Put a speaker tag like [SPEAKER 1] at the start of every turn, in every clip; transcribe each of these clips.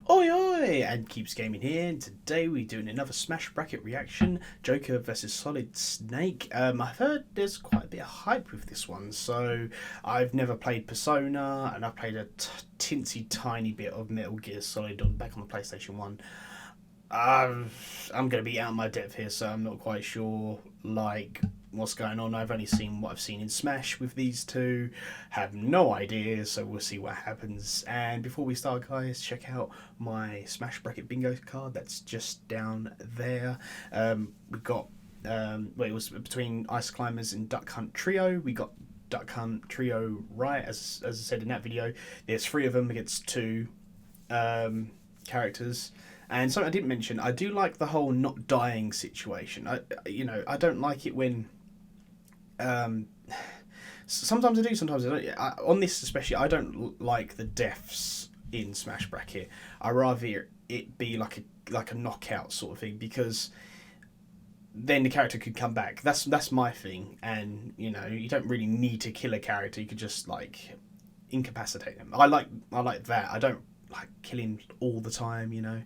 [SPEAKER 1] Oi oi! And Keeps Gaming here, and today we're doing another Smash Bracket reaction, Joker versus Solid Snake. I've heard there's quite a bit of hype with this one, so I've never played Persona, and I've played a tinsy tiny bit of Metal Gear Solid back on the PlayStation 1. I'm going to be out of my depth here, so I'm not quite sure what's going on. I've only seen what I've seen in Smash with these two, have no idea, so we'll see what happens. And before we start, guys, check out my Smash Bracket bingo card that's just down there. We got it was between Ice Climbers and Duck Hunt Trio. We got Duck Hunt Trio right, as I said in that video. There's three of them against two characters. And something I didn't mention, I do like the whole not dying situation. I don't like it when. Sometimes I do, sometimes I don't. On this especially, I don't like the deaths in Smash Bracket. I rather it be like a knockout sort of thing, because then the character could come back. That's my thing, and you don't really need to kill a character. You could just incapacitate them. I like that. I don't like killing all the time.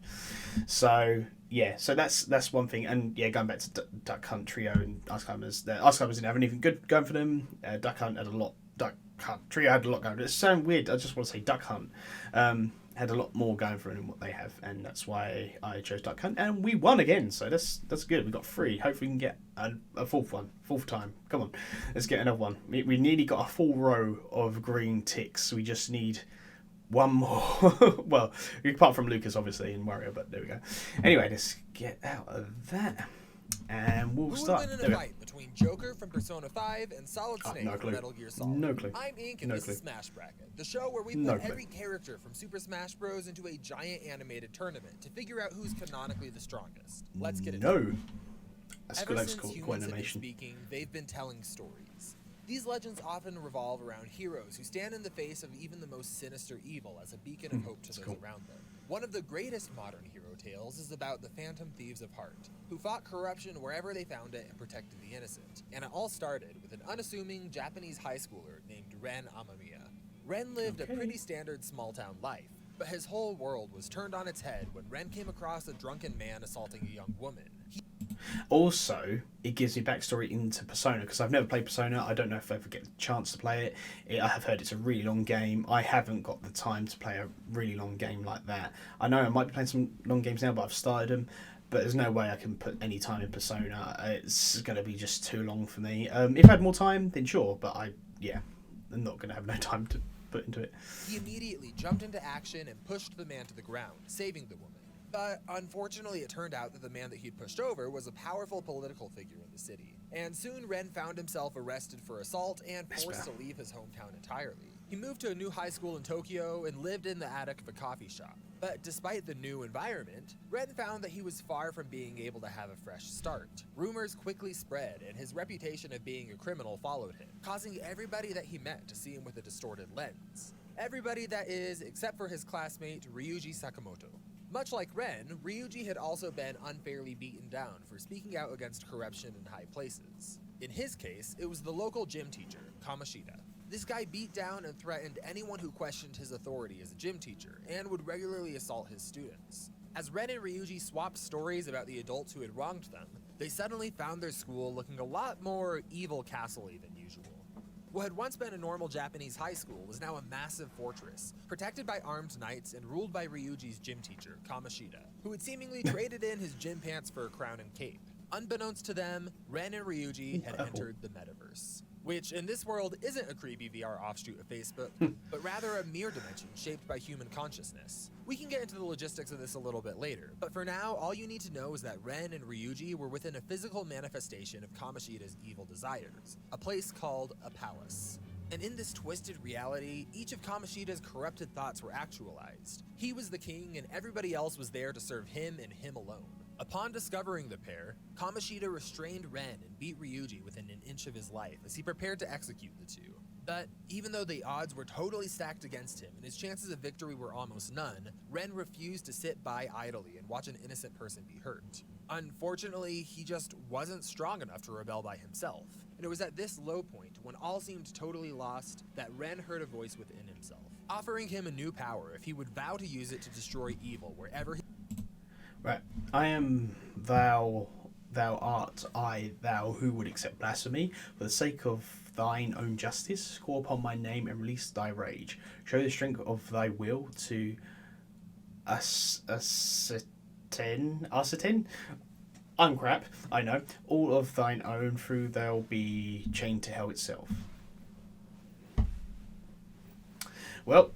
[SPEAKER 1] So yeah, so that's one thing. And yeah, going back to Duck Hunt Trio and Ice Climbers, the Ice Climbers didn't have anything good going for them. Duck Hunt had a lot. Duck Hunt Trio had a lot going for it. It's so weird. I just want to say Duck Hunt had a lot more going for it than what they have, and that's why I chose Duck Hunt, and we won again. So that's good. We got three. Hopefully we can get a fourth time. Come on, let's get another one. We nearly got a full row of green ticks. We just need one more. Well, apart from Lucas, obviously, and Wario, but there we go. Anyway, let's get out of that, and we'll start.
[SPEAKER 2] Who would win in a fight between Joker from Persona 5 and Solid Snake from Metal Gear Solid?
[SPEAKER 1] No clue.
[SPEAKER 2] I'm Ink, and
[SPEAKER 1] No
[SPEAKER 2] this
[SPEAKER 1] clue.
[SPEAKER 2] is Smash Bracket, the show where we
[SPEAKER 1] No
[SPEAKER 2] put
[SPEAKER 1] clue.
[SPEAKER 2] every character from Super Smash Bros. Into a giant animated tournament to figure out who's canonically the strongest. Let's get into it.
[SPEAKER 1] No. That's
[SPEAKER 2] Ever
[SPEAKER 1] good. That's
[SPEAKER 2] since
[SPEAKER 1] cool.
[SPEAKER 2] humans have been
[SPEAKER 1] Animation.
[SPEAKER 2] speaking, they've been telling stories. These legends often revolve around heroes who stand in the face of even the most sinister evil as a beacon of hope to those around them. One of the greatest modern hero tales is about the Phantom Thieves of Heart, who fought corruption wherever they found it and protected the innocent. And it all started with an unassuming Japanese high schooler named Ren Amamiya. Ren lived a pretty standard small-town life, but his whole world was turned on its head when Ren came across a drunken man assaulting a young woman.
[SPEAKER 1] Also, it gives me backstory into Persona, because I've never played Persona. I don't know if I ever get the chance to play it. I have heard it's a really long game. I haven't got the time to play a really long game like that. I know I might be playing some long games now, but I've started them. But there's no way I can put any time in Persona. It's going to be just too long for me. If I had more time, then sure. But I'm not going to have no time to put into it.
[SPEAKER 2] He immediately jumped into action and pushed the man to the ground, saving the woman. But unfortunately, it turned out that the man that he'd pushed over was a powerful political figure in the city. And soon Ren found himself arrested for assault and forced to leave his hometown entirely. He moved to a new high school in Tokyo and lived in the attic of a coffee shop. But despite the new environment, Ren found that he was far from being able to have a fresh start. Rumors quickly spread, and his reputation of being a criminal followed him, causing everybody that he met to see him with a distorted lens. Everybody, that is, except for his classmate Ryuji Sakamoto. Much like Ren, Ryuji had also been unfairly beaten down for speaking out against corruption in high places. In his case, it was the local gym teacher, Kamoshida. This guy beat down and threatened anyone who questioned his authority as a gym teacher, and would regularly assault his students. As Ren and Ryuji swapped stories about the adults who had wronged them, they suddenly found their school looking a lot more evil castle-y than usual. What had once been a normal Japanese high school was now a massive fortress, protected by armed knights and ruled by Ryuji's gym teacher, Kamoshida, who had seemingly traded in his gym pants for a crown and cape. Unbeknownst to them, Ren and Ryuji had entered the metaverse, which in this world isn't a creepy VR offshoot of Facebook, but rather a mirror dimension shaped by human consciousness. We can get into the logistics of this a little bit later, but for now, all you need to know is that Ren and Ryuji were within a physical manifestation of Kamoshida's evil desires, a place called a palace. And in this twisted reality, each of Kamoshida's corrupted thoughts were actualized. He was the king, and everybody else was there to serve him and him alone. Upon discovering the pair, Kamoshida restrained Ren and beat Ryuji within an inch of his life as he prepared to execute the two. But even though the odds were totally stacked against him and his chances of victory were almost none, Ren refused to sit by idly and watch an innocent person be hurt. Unfortunately, he just wasn't strong enough to rebel by himself. And it was at this low point, when all seemed totally lost, that Ren heard a voice within himself. offering him a new power if he would vow to use it to destroy evil wherever he...
[SPEAKER 1] Right. I am thou, thou art I, thou who would accept blasphemy. For the sake of thine own justice, call upon my name and release thy rage. Show the strength of thy will to ascertain. I'm crap, I know. All of thine own, through they'll be chained to hell itself. Well,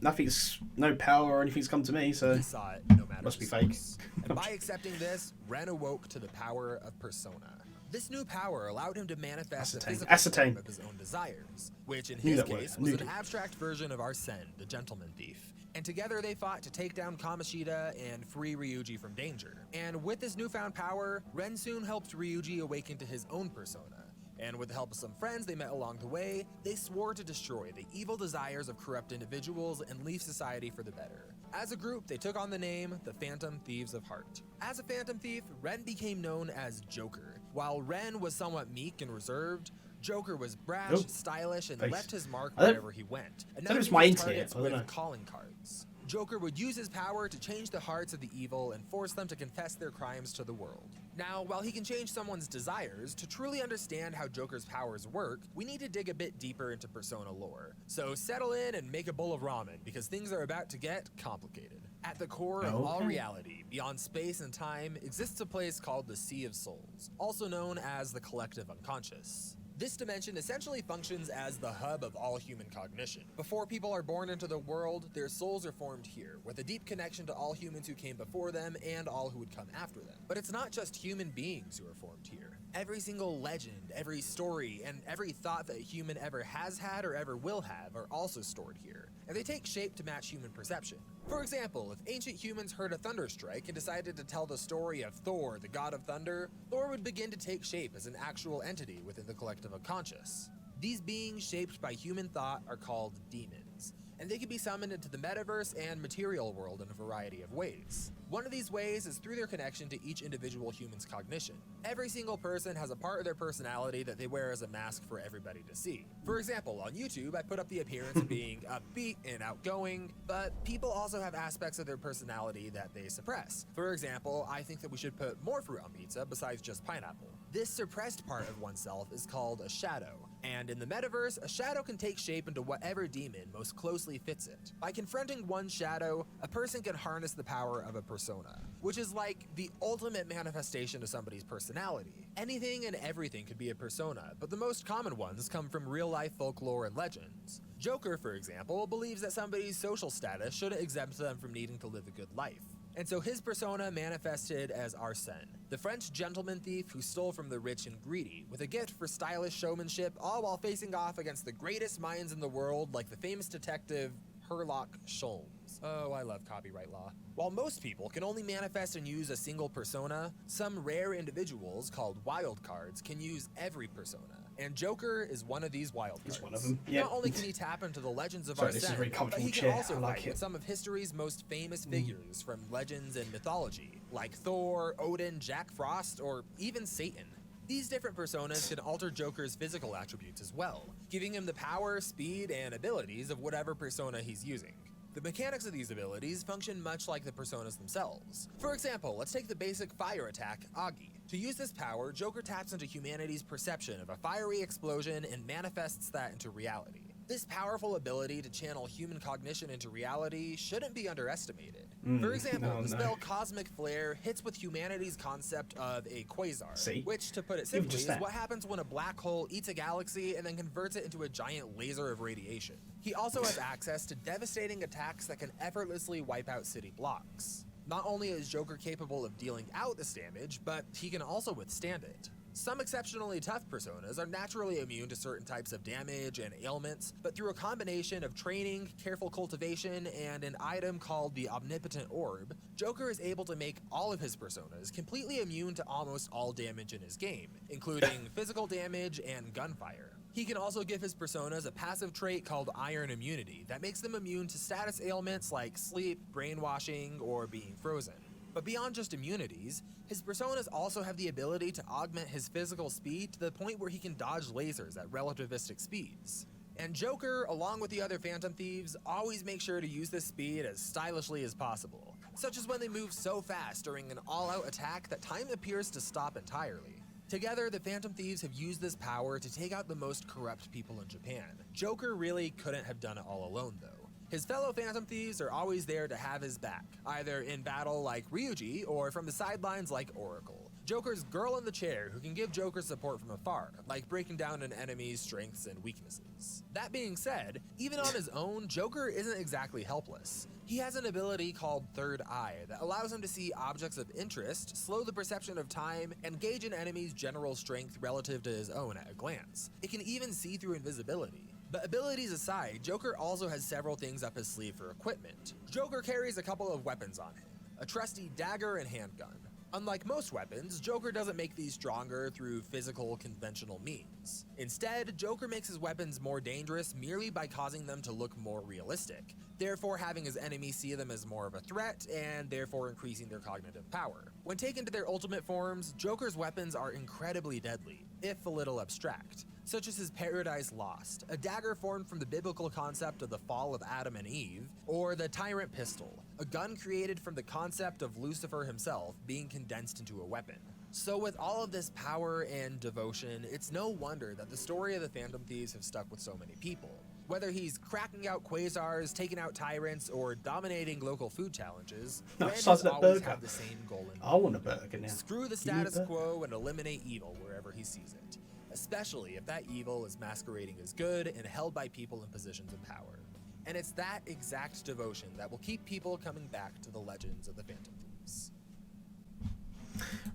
[SPEAKER 1] no power or anything's come to me, so
[SPEAKER 2] He saw it, no matter
[SPEAKER 1] must
[SPEAKER 2] the
[SPEAKER 1] be fake.
[SPEAKER 2] source. And by accepting this, Ren awoke to the power of persona. This new power allowed him to manifest the physical form of his own desires, which in his case was an abstract version of Arsene, the gentleman thief. And together they fought to take down Kamoshida and free Ryuji from danger. And with this newfound power, Ren soon helped Ryuji awaken to his own persona. And with the help of some friends they met along the way, they swore to destroy the evil desires of corrupt individuals and leave society for the better. As a group, they took on the name the Phantom Thieves of Heart. As a Phantom Thief, Ren became known as Joker. While Ren was somewhat meek and reserved, Joker was brash, stylish, and left his mark wherever he went. And
[SPEAKER 1] that was my internet.
[SPEAKER 2] with calling cards. Joker would use his power to change the hearts of the evil and force them to confess their crimes to the world. Now, while he can change someone's desires, to truly understand how Joker's powers work, we need to dig a bit deeper into Persona lore. So settle in and make a bowl of ramen, because things are about to get complicated. At the core of all reality, beyond space and time, exists a place called the Sea of Souls, also known as the Collective Unconscious. This dimension essentially functions as the hub of all human cognition. Before people are born into the world, their souls are formed here, with a deep connection to all humans who came before them and all who would come after them. But it's not just human beings who are formed here. Every single legend, every story, and every thought that a human ever has had or ever will have are also stored here, and they take shape to match human perception. For example, if ancient humans heard a thunder strike and decided to tell the story of Thor, the god of thunder, Thor would begin to take shape as an actual entity within the collective unconscious. These beings shaped by human thought are called demons, and they can be summoned into the metaverse and material world in a variety of ways. One of these ways is through their connection to each individual human's cognition. Every single person has a part of their personality that they wear as a mask for everybody to see. For example, on YouTube, I put up the appearance of being upbeat and outgoing, but people also have aspects of their personality that they suppress. For example, I think that we should put more fruit on pizza besides just pineapple. This suppressed part of oneself is called a shadow. And in the metaverse, a shadow can take shape into whatever demon most closely fits it. By confronting one shadow, a person can harness the power of a persona, which is like the ultimate manifestation of somebody's personality. Anything and everything could be a persona, but the most common ones come from real-life folklore and legends. Joker, for example, believes that somebody's social status shouldn't exempt them from needing to live a good life. And so his persona manifested as Arsene, the French gentleman thief who stole from the rich and greedy, with a gift for stylish showmanship, all while facing off against the greatest minds in the world like the famous detective Herlock Sholmes. Oh, I love copyright law. While most people can only manifest and use a single persona, some rare individuals called wildcards can use every persona. And Joker is one of these wildcards.
[SPEAKER 1] He's one of them. Yeah.
[SPEAKER 2] Not only can he tap into the legends of
[SPEAKER 1] Sorry, this is a
[SPEAKER 2] Arsene,
[SPEAKER 1] very
[SPEAKER 2] but
[SPEAKER 1] comfortable
[SPEAKER 2] he can
[SPEAKER 1] chair.
[SPEAKER 2] also
[SPEAKER 1] I like
[SPEAKER 2] fight
[SPEAKER 1] it.
[SPEAKER 2] with some of history's most famous figures from legends and mythology, like Thor, Odin, Jack Frost, or even Satan. These different personas can alter Joker's physical attributes as well, giving him the power, speed, and abilities of whatever persona he's using. The mechanics of these abilities function much like the personas themselves. For example, let's take the basic fire attack, Agi. To use this power, Joker taps into humanity's perception of a fiery explosion and manifests that into reality. This powerful ability to channel human cognition into reality shouldn't be underestimated. For example, the spell Cosmic Flare hits with humanity's concept of a quasar, which, to put it simply, is what happens when a black hole eats a galaxy and then converts it into a giant laser of radiation. He also has access to devastating attacks that can effortlessly wipe out city blocks. Not only is Joker capable of dealing out this damage, but he can also withstand it. Some exceptionally tough personas are naturally immune to certain types of damage and ailments, but through a combination of training, careful cultivation, and an item called the Omnipotent Orb, Joker is able to make all of his personas completely immune to almost all damage in his game, including physical damage and gunfire. He can also give his personas a passive trait called Iron Immunity that makes them immune to status ailments like sleep, brainwashing, or being frozen. But beyond just immunities, his personas also have the ability to augment his physical speed to the point where he can dodge lasers at relativistic speeds. And Joker, along with the other Phantom Thieves, always make sure to use this speed as stylishly as possible, such as when they move so fast during an all-out attack that time appears to stop entirely. Together, the Phantom Thieves have used this power to take out the most corrupt people in Japan. Joker really couldn't have done it all alone, though. His fellow Phantom Thieves are always there to have his back, either in battle like Ryuji or from the sidelines like Oracle. Joker's girl in the chair who can give Joker support from afar, like breaking down an enemy's strengths and weaknesses. That being said, even on his own, Joker isn't exactly helpless. He has an ability called Third Eye that allows him to see objects of interest, slow the perception of time, and gauge an enemy's general strength relative to his own at a glance. It can even see through invisibility. But abilities aside, Joker also has several things up his sleeve for equipment. Joker carries a couple of weapons on him, a trusty dagger and handgun. Unlike most weapons, Joker doesn't make these stronger through physical, conventional means. Instead, Joker makes his weapons more dangerous merely by causing them to look more realistic, therefore having his enemies see them as more of a threat and therefore increasing their cognitive power. When taken to their ultimate forms, Joker's weapons are incredibly deadly, if a little abstract, such as his Paradise Lost, a dagger formed from the biblical concept of the fall of Adam and Eve, or the Tyrant Pistol, a gun created from the concept of Lucifer himself being condensed into a weapon. So with all of this power and devotion, it's no wonder that the story of the Phantom Thieves have stuck with so many people. Whether he's cracking out quasars, taking out tyrants, or dominating local food challenges, Ren has always had the same goal in mind.
[SPEAKER 1] I want a burger now.
[SPEAKER 2] Screw the status quo and eliminate evil wherever he sees it, especially if that evil is masquerading as good and held by people in positions of power. And it's that exact devotion that will keep people coming back to the legends of the Phantom Thieves.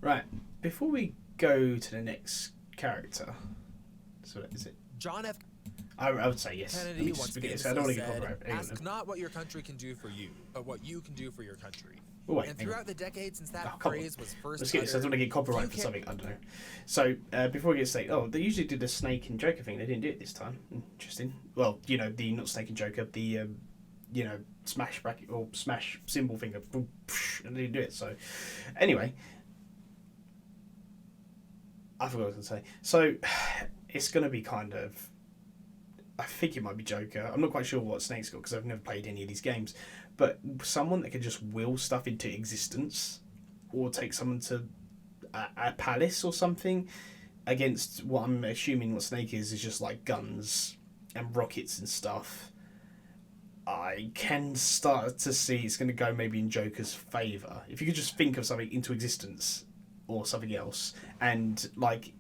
[SPEAKER 1] Right, before we go to the next character, so is it?
[SPEAKER 2] John F.
[SPEAKER 1] I would say yes.
[SPEAKER 2] Kennedy once
[SPEAKER 1] I don't want to get
[SPEAKER 2] said,
[SPEAKER 1] copyright.
[SPEAKER 2] "Ask not what your country can do for you, but what you can do for your country."
[SPEAKER 1] Oh, wait,
[SPEAKER 2] and throughout the decades since that
[SPEAKER 1] come
[SPEAKER 2] phrase
[SPEAKER 1] on.
[SPEAKER 2] was first
[SPEAKER 1] Let's get this. I don't want to get copyright for something. I don't know. So before we get started, they usually do the Snake and Joker thing. They didn't do it this time. Interesting. Well, the not Snake and Joker, the smash bracket or smash symbol thing, and they didn't do it. So anyway, I forgot what I was going to say. So it's going to be kind of. I think it might be Joker. I'm not quite sure what Snake's got because I've never played any of these games. But someone that can just will stuff into existence or take someone to a palace or something against what I'm assuming what Snake is just like guns and rockets and stuff. I can start to see it's going to go maybe in Joker's favour. If you could just think of something into existence or something else, and like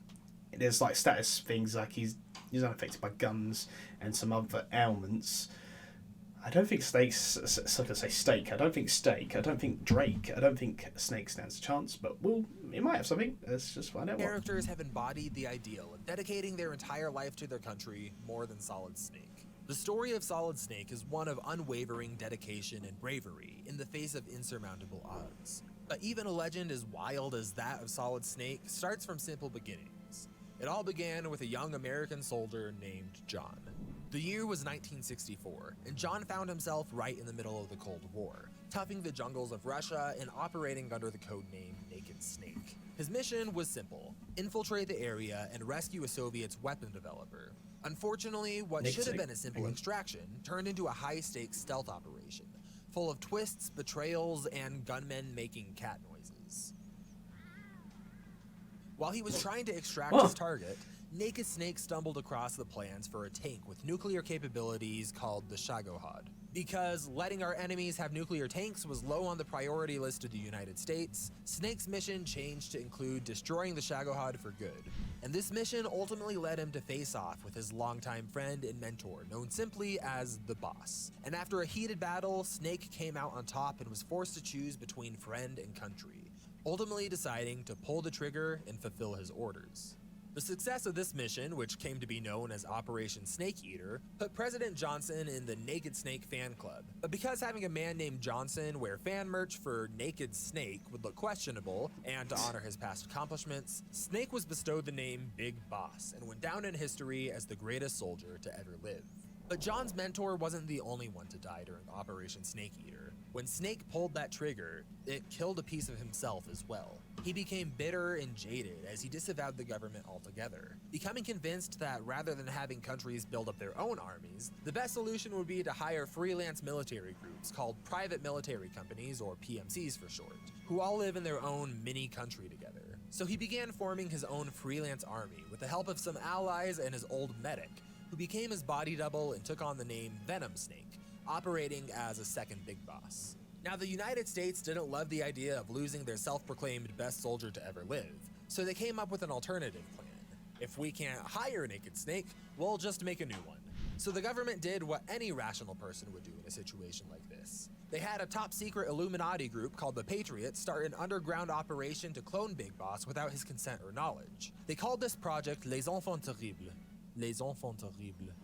[SPEAKER 1] there's like status things like he's unaffected by guns and some other ailments. I don't think Snake's. So I can say Stake. I don't think Stake. I don't think Drake. I don't think Snake stands a chance. But well, it might have something. Let's just find out.
[SPEAKER 2] Characters have embodied the ideal of dedicating their entire life to their country more than Solid Snake. The story of Solid Snake is one of unwavering dedication and bravery in the face of insurmountable odds. But even a legend as wild as that of Solid Snake starts from simple beginnings. It all began with a young American soldier named John. The year was 1964, and John found himself right in the middle of the Cold War, toughing the jungles of Russia and operating under the codename Naked Snake. His mission was simple: infiltrate the area and rescue a Soviet's weapon developer. Unfortunately, what should have been a simple extraction turned into a high-stakes stealth operation, full of twists, betrayals, and gunmen making cat noises. While he was trying to extract his target, Naked Snake stumbled across the plans for a tank with nuclear capabilities called the Shagohod. Because letting our enemies have nuclear tanks was low on the priority list of the United States, Snake's mission changed to include destroying the Shagohod for good. And this mission ultimately led him to face off with his longtime friend and mentor, known simply as the Boss. And after a heated battle, Snake came out on top and was forced to choose between friend and country, ultimately deciding to pull the trigger and fulfill his orders. The success of this mission, which came to be known as Operation Snake Eater, put President Johnson in the Naked Snake fan club. But because having a man named Johnson wear fan merch for Naked Snake would look questionable, and to honor his past accomplishments, Snake was bestowed the name Big Boss and went down in history as the greatest soldier to ever live. But John's mentor wasn't the only one to die during Operation Snake Eater. When Snake pulled that trigger, it killed a piece of himself as well. He became bitter and jaded as he disavowed the government altogether, becoming convinced that rather than having countries build up their own armies, the best solution would be to hire freelance military groups called private military companies, or PMCs for short, who all live in their own mini-country together. So he began forming his own freelance army with the help of some allies and his old medic, who became his body double and took on the name Venom Snake, operating as a second big boss. Now, the United States didn't love the idea of losing their self-proclaimed best soldier to ever live, so they came up with an alternative plan. If we can't hire Naked Snake, we'll just make a new one. So the government did what any rational person would do in a situation like this. They had a top-secret Illuminati group called the Patriots start an underground operation to clone Big Boss without his consent or knowledge. They called this project Les Enfants Terribles. Les Enfants Terribles.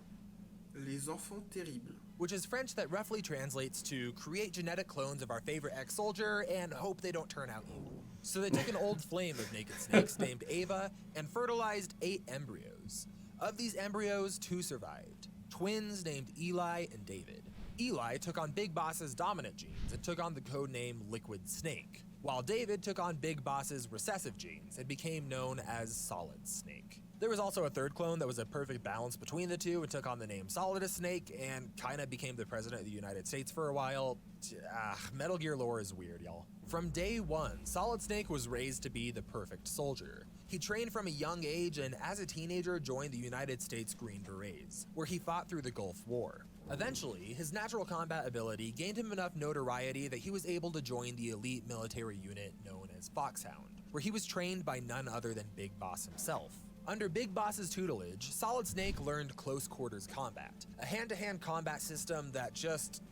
[SPEAKER 3] Les Enfants Terribles.
[SPEAKER 2] Which is French that roughly translates to create genetic clones of our favorite ex-soldier and hope they don't turn out evil. So they took an old flame of Naked Snakes named Ava and fertilized 8 embryos. Of these embryos, 2 survived. Twins named Eli and David. Eli took on Big Boss's dominant genes and took on the codename Liquid Snake, while David took on Big Boss's recessive genes and became known as Solid Snake. There was also a third clone that was a perfect balance between the two and took on the name Solidus Snake and kinda became the president of the United States for a while. Metal Gear lore is weird, y'all. From day one, Solid Snake was raised to be the perfect soldier. He trained from a young age and as a teenager joined the United States Green Berets, where he fought through the Gulf War. Eventually, his natural combat ability gained him enough notoriety that he was able to join the elite military unit known as Foxhound, where he was trained by none other than Big Boss himself. Under Big Boss's tutelage, Solid Snake learned close quarters combat, a hand-to-hand combat system that just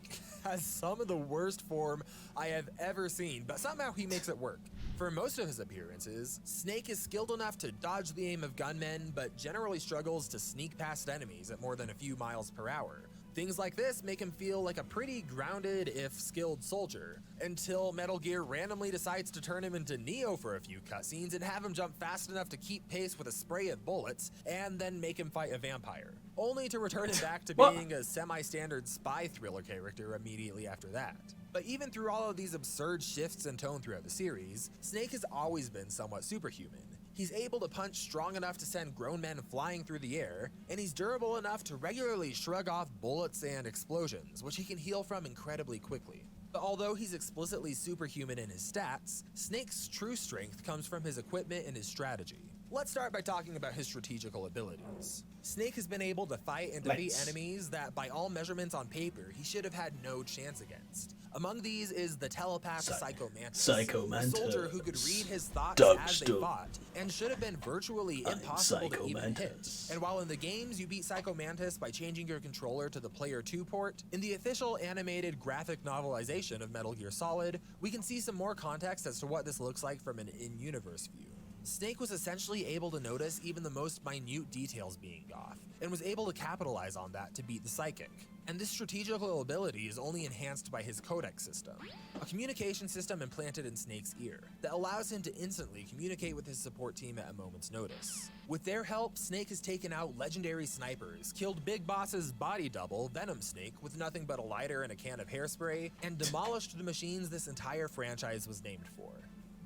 [SPEAKER 2] has some of the worst form I have ever seen, but somehow he makes it work. For most of his appearances, Snake is skilled enough to dodge the aim of gunmen, but generally struggles to sneak past enemies at more than a few miles per hour. Things like this make him feel like a pretty grounded, if skilled soldier, until Metal Gear randomly decides to turn him into Neo for a few cutscenes and have him jump fast enough to keep pace with a spray of bullets, and then make him fight a vampire, only to return him back to being a semi-standard spy thriller character immediately after that. But even through all of these absurd shifts in tone throughout the series, Snake has always been somewhat superhuman. He's able to punch strong enough to send grown men flying through the air, and he's durable enough to regularly shrug off bullets and explosions, which he can heal from incredibly quickly. But although he's explicitly superhuman in his stats, Snake's true strength comes from his equipment and his strategy. Let's start by talking about his strategical abilities. Snake has been able to fight and defeat enemies that, by all measurements on paper, he should have had no chance against. Among these is the telepath Psycho Mantis, a soldier who could read his thoughts as they fought, and should have been virtually impossible to even hit. And while in the games you beat Psycho Mantis by changing your controller to the Player 2 port, in the official animated graphic novelization of Metal Gear Solid, we can see some more context as to what this looks like from an in-universe view. Snake was essentially able to notice even the most minute details being off, and was able to capitalize on that to beat the Psychic. And this strategical ability is only enhanced by his codec system, a communication system implanted in Snake's ear that allows him to instantly communicate with his support team at a moment's notice. With their help, Snake has taken out legendary snipers, killed Big Boss's body double, Venom Snake, with nothing but a lighter and a can of hairspray, and demolished the machines this entire franchise was named for.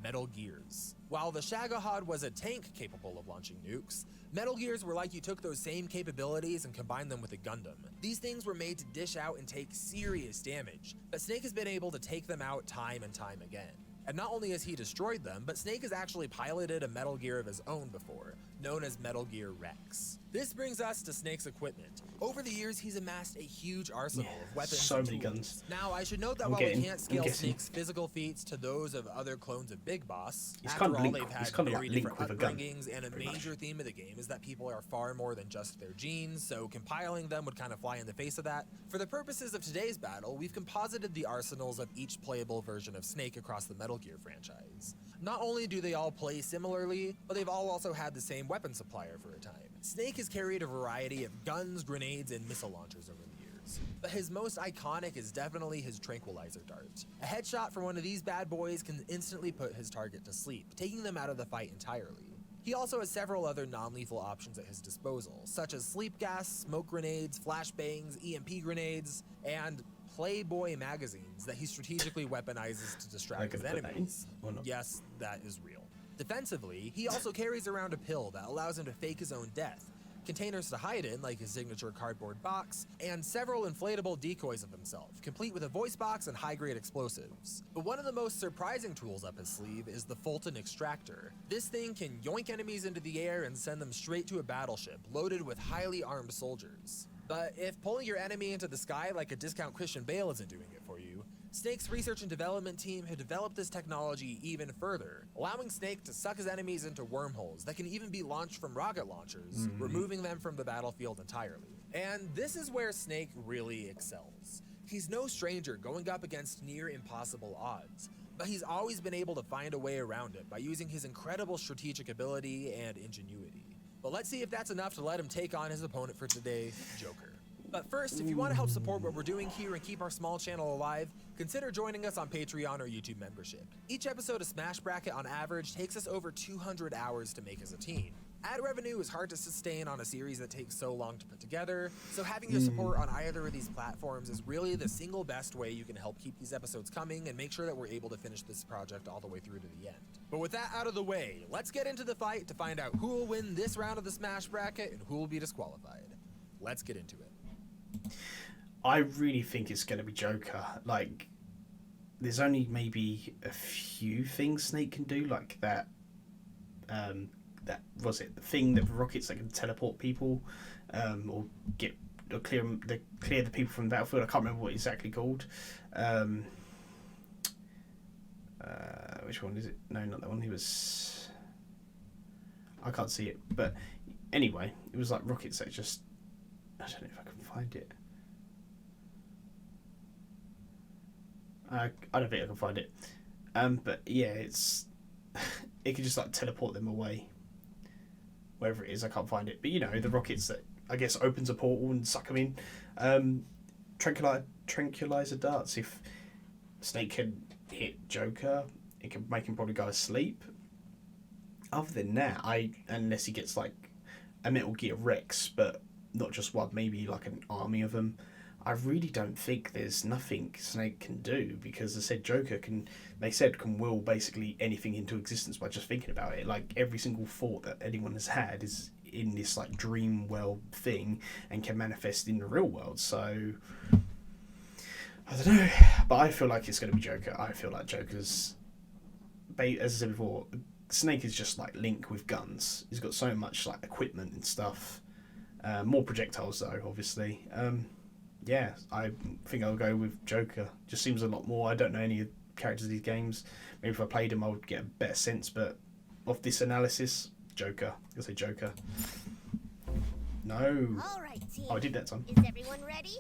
[SPEAKER 2] Metal Gears. While the Shagohod was a tank capable of launching nukes, Metal Gears were like you took those same capabilities and combined them with a Gundam. These things were made to dish out and take serious damage, but Snake has been able to take them out time and time again. And not only has he destroyed them, but Snake has actually piloted a Metal Gear of his own before, known as Metal Gear Rex. This brings us to Snake's equipment. Over the years, he's amassed a huge arsenal of weapons
[SPEAKER 1] so
[SPEAKER 2] and
[SPEAKER 1] many
[SPEAKER 2] tools.
[SPEAKER 1] guns.
[SPEAKER 2] Now, I should note that while we can't scale Snake's physical feats to those of other clones of Big Boss, after all, they've had very different upbringings, and a major theme of the game is that people are far more than just their genes, so compiling them would kind of fly in the face of that. For the purposes of today's battle, we've composited the arsenals of each playable version of Snake across the Metal Gear franchise. Not only do they all play similarly, but they've all also had the same weapon supplier for a time. Snake has carried a variety of guns, grenades, and missile launchers over the years, but his most iconic is definitely his tranquilizer dart. A headshot from one of these bad boys can instantly put his target to sleep, taking them out of the fight entirely. He also has several other non-lethal options at his disposal, such as sleep gas, smoke grenades, flashbangs, EMP grenades, and Playboy magazines that he strategically weaponizes to distract his enemies. Yes, that is real. Defensively, he also carries around a pill that allows him to fake his own death, containers to hide in, like his signature cardboard box, and several inflatable decoys of himself, complete with a voice box and high-grade explosives. But one of the most surprising tools up his sleeve is the Fulton Extractor. This thing can yoink enemies into the air and send them straight to a battleship, loaded with highly armed soldiers. But if pulling your enemy into the sky like a discount Christian Bale isn't doing it for you, Snake's research and development team had developed this technology even further, allowing Snake to suck his enemies into wormholes that can even be launched from rocket launchers, removing them from the battlefield entirely. And this is where Snake really excels. He's no stranger going up against near impossible odds, but he's always been able to find a way around it by using his incredible strategic ability and ingenuity. But let's see if that's enough to let him take on his opponent for today, Joker. But first, if you want to help support what we're doing here and keep our small channel alive, consider joining us on Patreon or YouTube membership. Each episode of Smash Bracket on average takes us over 200 hours to make as a team. Ad revenue is hard to sustain on a series that takes so long to put together, so having your support on either of these platforms is really the single best way you can help keep these episodes coming and make sure that we're able to finish this project all the way through to the end. But with that out of the way, let's get into the fight to find out who will win this round of the Smash Bracket and who will be disqualified. Let's get into it.
[SPEAKER 1] I really think it's going to be Joker. Like, there's only maybe a few things Snake can do, like that. That was it. The thing that rockets that can teleport people, or clear the people from the battlefield. I can't remember what it's exactly called. Which one is it? No, not that one. I can't see it, but anyway, it was like rockets that just. I don't know if I can find it. I don't think I can find it. But yeah, it can just like teleport them away. Wherever it is, I can't find it. But you know, the rockets that I guess opens a portal and suck them in. Tranquilizer darts. If Snake can hit Joker, it can make him probably go to sleep. Other than that, unless he gets like a Metal Gear Rex, but not just one, maybe like an army of them. I really don't think there's nothing Snake can do, because they said Joker can will basically anything into existence by just thinking about it. Like every single thought that anyone has had is in this like dream world thing and can manifest in the real world. So I don't know, but I feel like it's going to be Joker. I feel like Joker's, as I said before, Snake is just like Link with guns. He's got so much like equipment and stuff. More projectiles though, obviously. Yeah, I think I'll go with Joker. Just seems a lot more. I don't know any of the characters of these games. Maybe if I played them, I would get a better sense. But off this analysis, Joker. I'll say Joker. No.
[SPEAKER 4] All right, team.
[SPEAKER 1] Oh, I did that time.
[SPEAKER 4] Is everyone ready?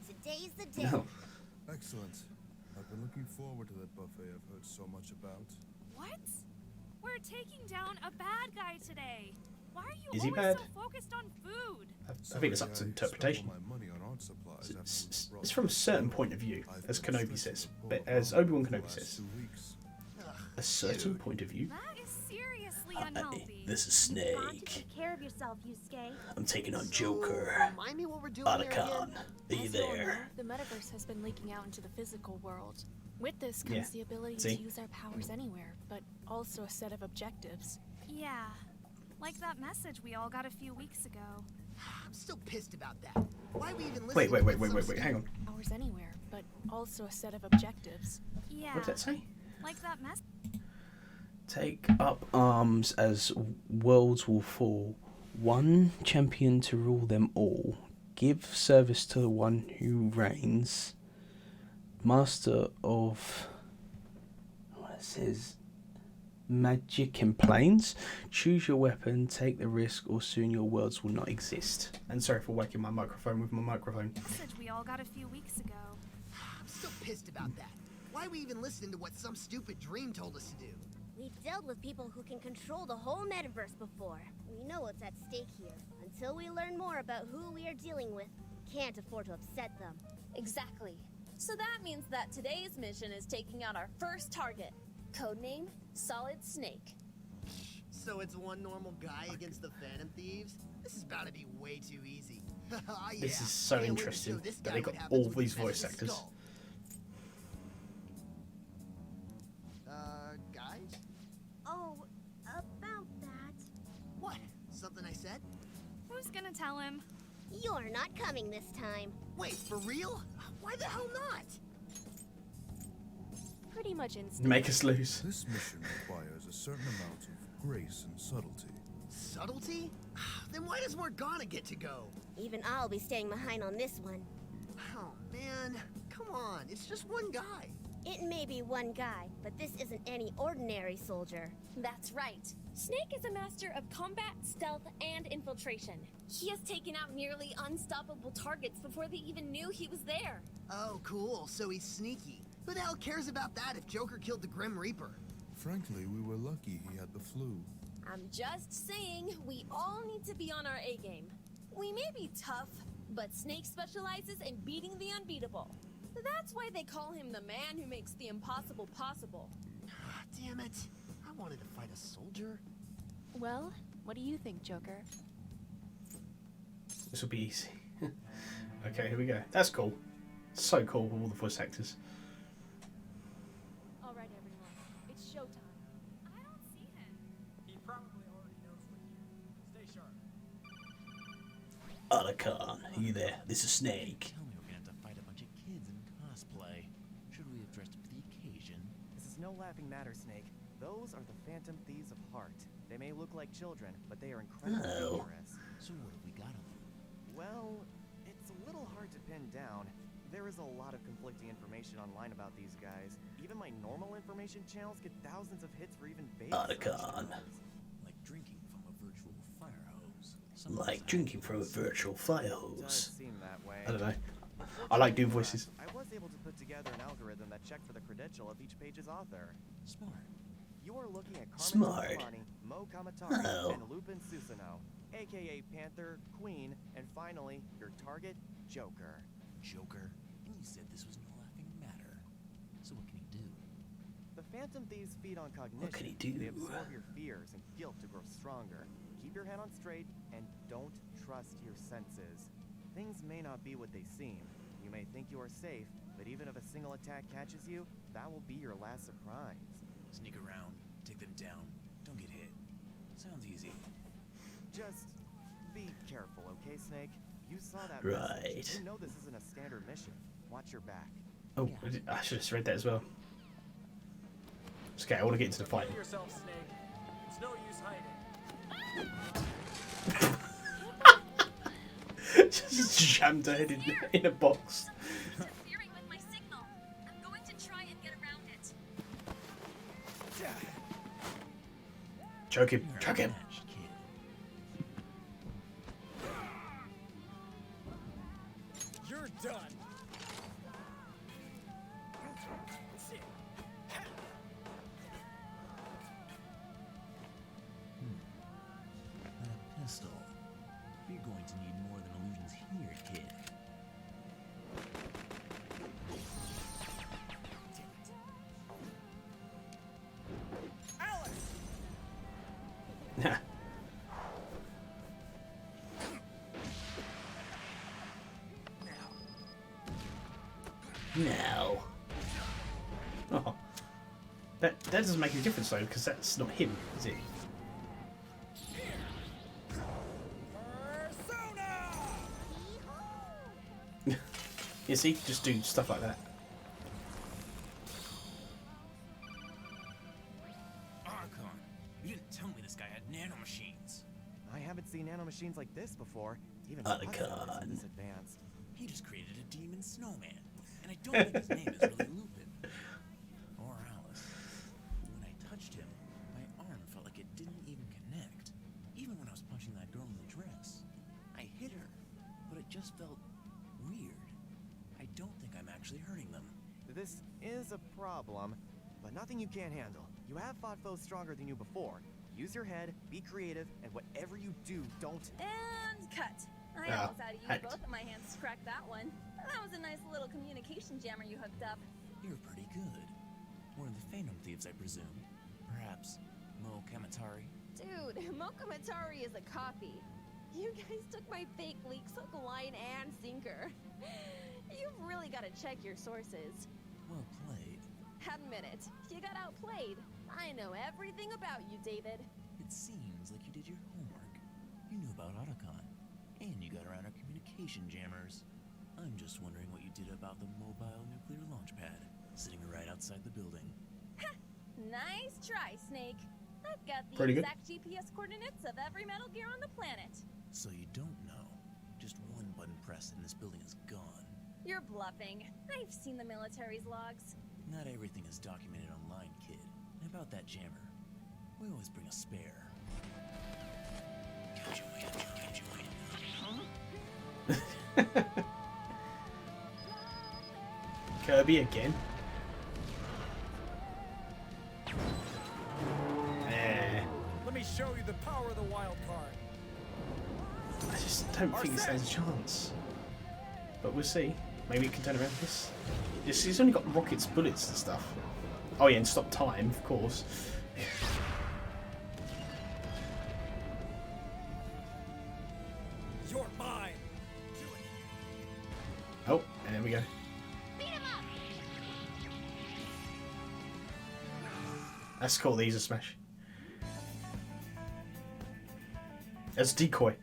[SPEAKER 4] Today's the day.
[SPEAKER 1] No.
[SPEAKER 5] Excellent. I've been looking forward to that buffet I've heard so much about.
[SPEAKER 6] What? We're taking down a bad guy today. Why are you
[SPEAKER 1] Is he
[SPEAKER 6] always
[SPEAKER 1] bad?
[SPEAKER 6] so focused on food?
[SPEAKER 1] I think it's up to interpretation.
[SPEAKER 5] Spent all my money on art supplies after
[SPEAKER 1] It's from a certain point of view, as Kenobi says. But as Obi-Wan Kenobi says, a certain point of view.
[SPEAKER 6] That is seriously unhealthy.
[SPEAKER 1] This is
[SPEAKER 4] Want to
[SPEAKER 1] Snake.
[SPEAKER 4] take care of yourself, Yusuke.
[SPEAKER 1] I'm taking on Joker.
[SPEAKER 7] Remind me what we're doing here
[SPEAKER 1] Otacon,
[SPEAKER 7] again?
[SPEAKER 1] are you
[SPEAKER 8] As you all know,
[SPEAKER 1] there?
[SPEAKER 8] the metaverse has been leaking out into the physical world. With this comes
[SPEAKER 1] Yeah.
[SPEAKER 8] the ability
[SPEAKER 1] See?
[SPEAKER 8] to use our powers anywhere, but also a set of objectives.
[SPEAKER 6] Yeah, like that message we all got a few weeks ago.
[SPEAKER 7] I'm still pissed about that. Why are we even listening?
[SPEAKER 1] Wait,
[SPEAKER 7] to what some
[SPEAKER 1] hang on.
[SPEAKER 8] Powers anywhere, but also a set of objectives.
[SPEAKER 6] Yeah,
[SPEAKER 1] What did that say?
[SPEAKER 6] like that message.
[SPEAKER 1] Take up arms as worlds will fall. One champion to rule them all. Give service to the one who reigns. Master of what it says, magic and planes. Choose your weapon, take the risk, or soon your worlds will not exist. And sorry for waking my microphone with my microphone.
[SPEAKER 6] Message we all got a few weeks ago.
[SPEAKER 7] I'm still pissed about that. Why are we even listening to what some stupid dream told us to do?
[SPEAKER 4] We've dealt with people who can control the whole metaverse before. We know what's at stake here. Until we learn more about who we are dealing with, we can't afford to upset them.
[SPEAKER 9] Exactly. So that means that today's mission is taking out our first target. Codename Solid Snake.
[SPEAKER 7] So it's one normal guy against the Phantom Thieves? This is bound to be way too easy.
[SPEAKER 1] This is so interesting that they got all these voice actors.
[SPEAKER 7] Guys?
[SPEAKER 4] Oh, about that.
[SPEAKER 7] What? Something I said?
[SPEAKER 6] Who's gonna tell him?
[SPEAKER 4] You're not coming this time.
[SPEAKER 7] Wait, for real? Why the hell not?
[SPEAKER 8] Pretty much instant.
[SPEAKER 1] Make us lose.
[SPEAKER 5] This mission requires a certain amount of grace and subtlety.
[SPEAKER 7] Subtlety? Then why does Morgana get to go?
[SPEAKER 4] Even I'll be staying behind on this one.
[SPEAKER 7] Oh, man. Come on, it's just one guy.
[SPEAKER 4] It may be one guy, but this isn't any ordinary soldier.
[SPEAKER 9] That's right. Snake is a master of combat, stealth, and infiltration. He has taken out nearly unstoppable targets before they even knew he was there.
[SPEAKER 7] Oh, cool, so he's sneaky. Who the hell cares about that if Joker killed the Grim Reaper?
[SPEAKER 5] Frankly, we were lucky he had the flu.
[SPEAKER 9] I'm just saying, we all need to be on our A game. We may be tough, but Snake specializes in beating the unbeatable. That's why they call him the man who makes the impossible possible.
[SPEAKER 7] Damn it. I wanted to fight a soldier.
[SPEAKER 8] Well, what do you think, Joker?
[SPEAKER 1] This will be easy. Okay, here we go. That's cool. So cool with all the voice actors.
[SPEAKER 8] All right, everyone. It's showtime.
[SPEAKER 6] I don't see him.
[SPEAKER 10] He probably already knows we're here. Stay sharp.
[SPEAKER 1] Otacon, are you there? This is Snake.
[SPEAKER 11] Tell me we're gonna have to fight a bunch of kids in cosplay. Should we have dressed up for the occasion?
[SPEAKER 12] This is no laughing matter, Snake. Those are the Phantom Thieves of Heart. They may look like children, but they are incredibly dangerous.
[SPEAKER 11] So what have we got of them?
[SPEAKER 12] Well, it's a little hard to pin down. There is a lot of conflicting information online about these guys. Even my normal information channels get thousands of hits for even basic
[SPEAKER 1] Otacon.
[SPEAKER 11] Like drinking from a virtual fire hose.
[SPEAKER 1] Like drinking from a virtual fire
[SPEAKER 12] It
[SPEAKER 1] hose.
[SPEAKER 12] does seem that way.
[SPEAKER 1] I don't know. I like doing voices.
[SPEAKER 12] I was able to put together an algorithm that checked for the credential of each page's author.
[SPEAKER 11] Smart.
[SPEAKER 12] You are looking at Carmen
[SPEAKER 1] Smart.
[SPEAKER 12] Giovanni, Mo Kamatari,
[SPEAKER 1] Oh.
[SPEAKER 12] and Lupin Susanoo, aka Panther, Queen, and finally, your target, Joker.
[SPEAKER 11] Joker. And you said this was no laughing matter. So what can he do?
[SPEAKER 12] The Phantom Thieves feed on cognition.
[SPEAKER 1] What can he do?
[SPEAKER 12] They absorb your fears and guilt to grow stronger. Keep your head on straight and don't trust your senses. Things may not be what they seem. You may think you are safe, but even if a single attack catches you, that will be your last surprise.
[SPEAKER 11] Sneak around, take them down, don't get hit. Sounds easy.
[SPEAKER 12] Just be careful, okay, Snake? You saw that
[SPEAKER 1] Right.
[SPEAKER 12] message. You know this isn't a standard mission. Watch your back.
[SPEAKER 1] Oh, I should have read that as well. It's okay, I want to get into the fight.
[SPEAKER 10] Kill yourself, Snake. It's no use hiding.
[SPEAKER 1] Just jammed her head in a box.
[SPEAKER 9] Interfering with my signal. I'm going to try and get around it.
[SPEAKER 1] Choke him, choke him.
[SPEAKER 11] Match, kid.
[SPEAKER 10] You're done.
[SPEAKER 11] That pistol. You're going to need more than illusions here, kid.
[SPEAKER 1] Now. Oh. That doesn't make any difference though, because that's not him, is it? You see, just do stuff like that.
[SPEAKER 11] Archon, you didn't tell me this guy had nanomachines.
[SPEAKER 12] I haven't seen nanomachines like this before. Even
[SPEAKER 1] Otacon.
[SPEAKER 12] Hudson isn't this advanced.
[SPEAKER 11] He just created a demon snowman, and I don't think his name is really Lupin. Or Alice. When I touched him, my arm felt like it didn't even connect. Even when I was punching that girl in the dress. I hit her, but it just felt weird. I don't think I'm actually hurting them.
[SPEAKER 12] This is a problem, but nothing you can't handle. You have fought foes stronger than you before. Use your head, be creative, and whatever you do, don't...
[SPEAKER 9] And cut. I almost had to use both of my hands to crack that one. That was a nice little communication jammer you hooked up.
[SPEAKER 11] You're pretty good. One of the Phantom Thieves, I presume. Perhaps Mo Kamatari?
[SPEAKER 9] Dude, Mokumatari is a copy. You guys took my fake leaks hook, line, and sinker. You've really got to check your sources.
[SPEAKER 11] Well played.
[SPEAKER 9] Admit it, you got outplayed. I know everything about you, David.
[SPEAKER 11] It seems like you did your homework. You knew about Otacon, and you got around our communication jammers. I'm just wondering what you did about the mobile nuclear launch pad, sitting right outside the building.
[SPEAKER 9] Nice try, Snake. I've got the
[SPEAKER 1] Pretty good.
[SPEAKER 9] exact GPS coordinates of every Metal Gear on the planet.
[SPEAKER 11] So you don't know. Just one button press and this building is gone.
[SPEAKER 9] You're bluffing. I've seen the military's logs.
[SPEAKER 11] Not everything is documented online, kid. And about that jammer, we always bring a spare.
[SPEAKER 1] Kirby again.
[SPEAKER 10] Let me show you the power of the wild card.
[SPEAKER 1] I just don't think it stands a chance. But we'll see. Maybe it can turn around this. He's only got rockets, bullets and stuff. Oh yeah, and stop time, of course.
[SPEAKER 10] You're mine.
[SPEAKER 1] Oh, and there we go. That's cool, these are smash. That's decoy.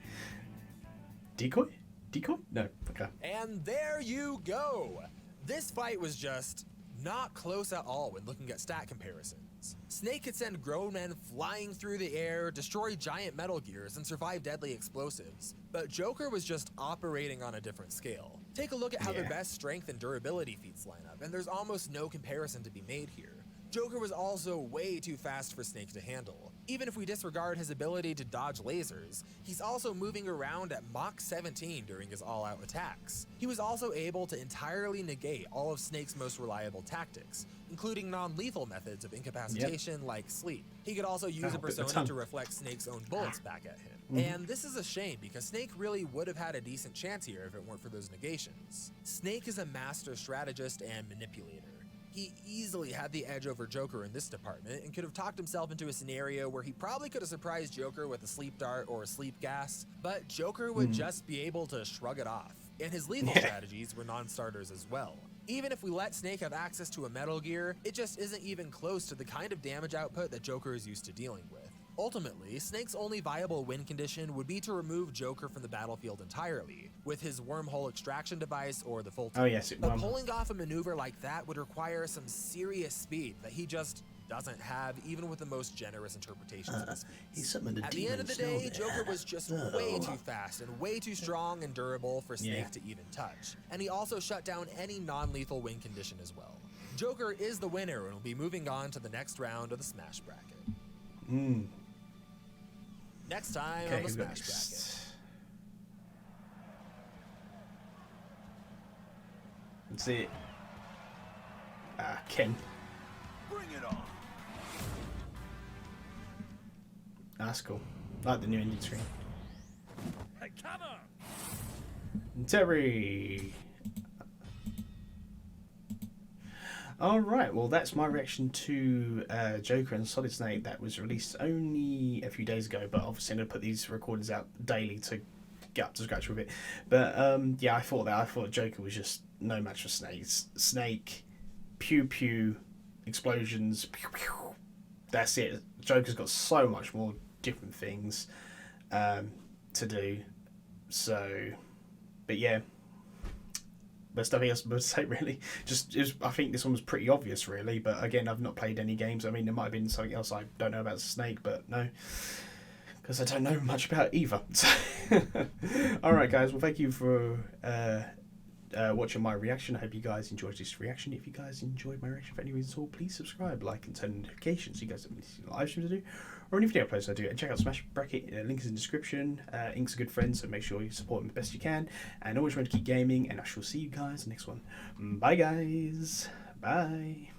[SPEAKER 1] Decoy? Decoy? No, okay.
[SPEAKER 2] And there you go. This fight was just not close at all when looking at stat comparisons. Snake could send grown men flying through the air, destroy giant Metal Gears, and survive deadly explosives. But Joker was just operating on a different scale. Take a look at how their best strength and durability feats line up, and there's almost no comparison to be made here. Joker was also way too fast for Snake to handle. Even if we disregard his ability to dodge lasers, he's also moving around at Mach 17 during his all-out attacks. He was also able to entirely negate all of Snake's most reliable tactics, including non-lethal methods of incapacitation like sleep. He could also use a persona to reflect Snake's own bullets back at him. And this is a shame because Snake really would have had a decent chance here if it weren't for those negations. Snake is a master strategist and manipulator. He easily had the edge over Joker in this department and could have talked himself into a scenario where he probably could have surprised Joker with a sleep dart or a sleep gas, but Joker would just be able to shrug it off. And his lethal strategies were non-starters as well. Even if we let Snake have access to a Metal Gear, it just isn't even close to the kind of damage output that Joker is used to dealing with. Ultimately, Snake's only viable win condition would be to remove Joker from the battlefield entirely, with his wormhole extraction device or the Fulton.
[SPEAKER 1] Oh yes,
[SPEAKER 2] But pulling off a maneuver like that would require some serious speed that he just doesn't have, even with the most generous interpretations of his feats. At the end of the day, Joker was just way too fast and way too strong and durable for Snake to even touch. And he also shut down any non-lethal win condition as well. Joker is the winner and will be moving on to the next round of the Smash Bracket. Next time on the Smash Bracket.
[SPEAKER 1] Let's see it. Ken.
[SPEAKER 5] Bring it on.
[SPEAKER 1] That's cool. I like the new ending screen.
[SPEAKER 10] Hey, come on.
[SPEAKER 1] Terry. Alright, well that's my reaction to Joker and Solid Snake that was released only a few days ago, but obviously I'm going to put these recordings out daily to get up to scratch with it. But yeah, I thought Joker was just no match for Snake. Snake, pew pew, explosions, pew pew. That's it. Joker's got so much more different things to do. So, but yeah. There's nothing else to say really. I think this one was pretty obvious really, but again, I've not played any games. I mean, there might have been something else I don't know about Snake, but no, because I don't know much about either. So alright guys, well thank you for watching my reaction. I hope you guys enjoyed this reaction. If you guys enjoyed my reaction for any reason at all, please subscribe, like and turn on notifications so you guys don't miss any live streams I do, or any video uploads I do. And check out Smash Bracket, link is in the description. Ink's a good friend, so make sure you support him the best you can. And always remember to keep gaming, and I shall see you guys next one. Bye guys. Bye.